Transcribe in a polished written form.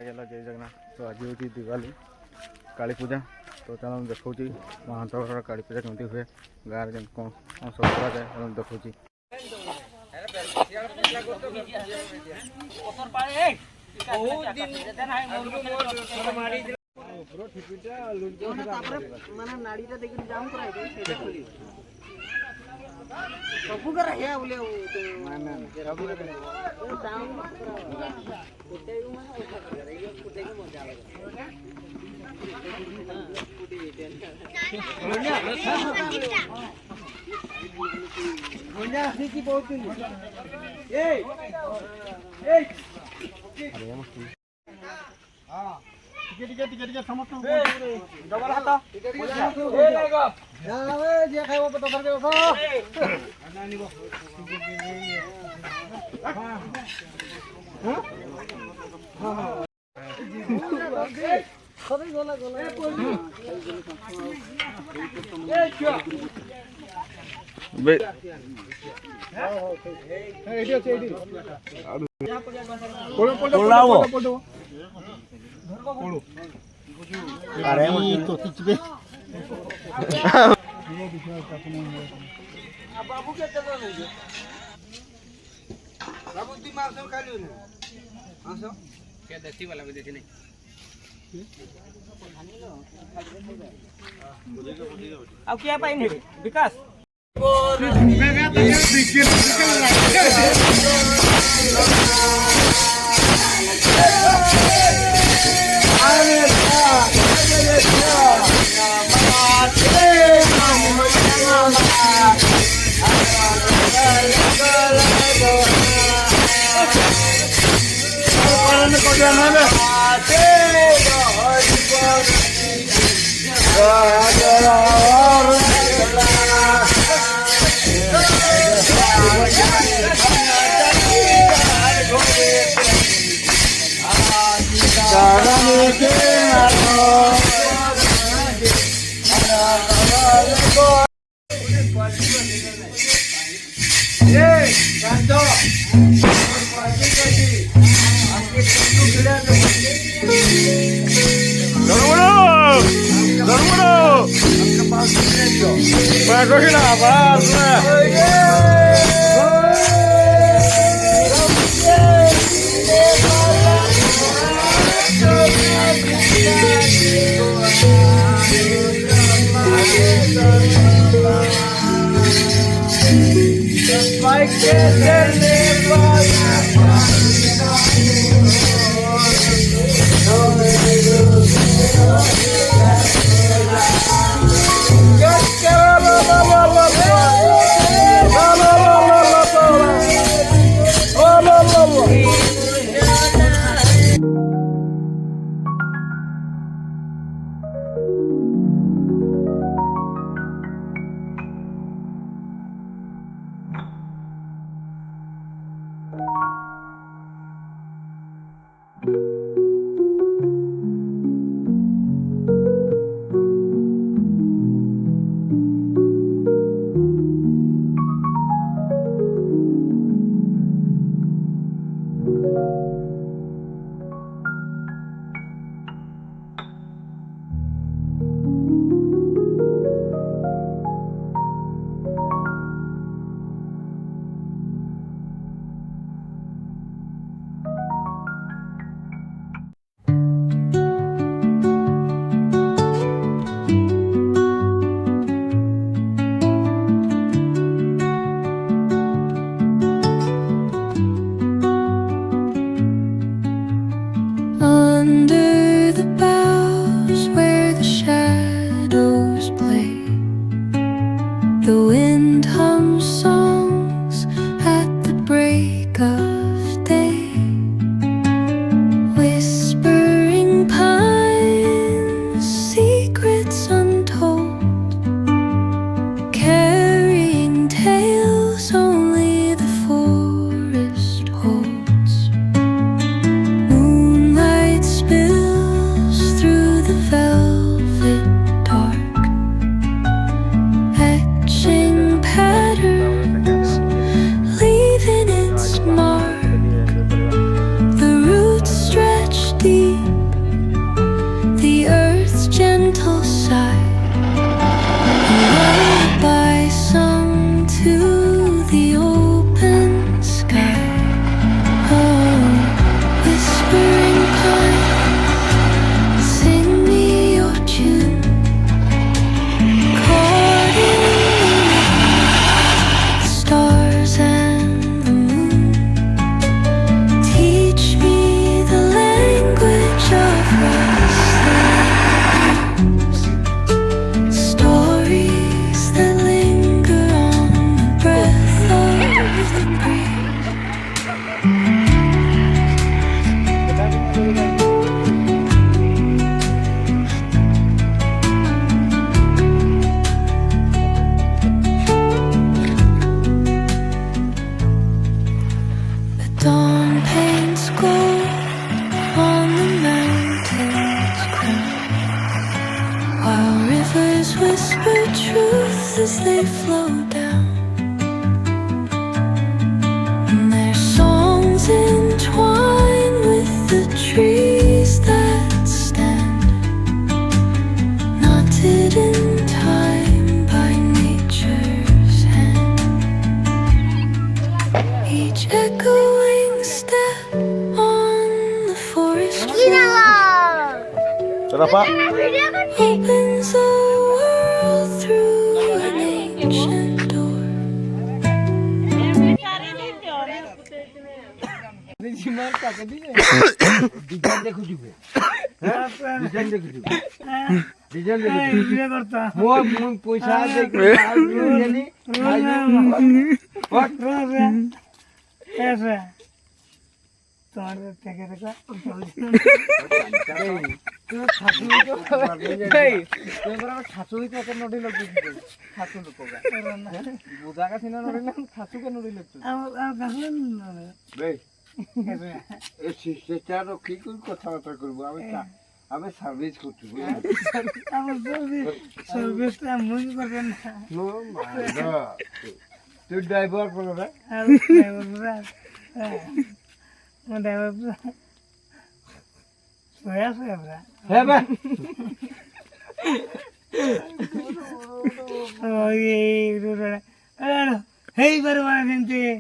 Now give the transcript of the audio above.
जय जगन्नाथ। तो आज हूँ दिवाली काली पूजा। तो चलो देखा महांतर काली पूजा कमी हुए गाँव में कौन कौन सब कराए देखा ସବୁ କରା ହେ ବୋଲେ ଟିକେ ସମସ୍ତ ଡବଲ ହାତ ଯିଏ ଖାଇବ ତରକାରୀ ଗଲା अरे तो किचबे बाबू के चलो नहीं बाबू दिमाग से खा लियो ना हां सो क्या देसी वाला भी देसी नहीं अब क्या पाएंगे विकास whisper truths as they flow down. And their songs entwine with the trees that stand, knotted in time by nature's hand. Each echoing step on the forest floor चला पा opens a world through an ancient door. শিষ্টাচারও কি করে কথাবার্তা করবো আমি আমি service করছি তুই ড্রাইভার করো না হ্যাঁ ভাই হেই বারে বারে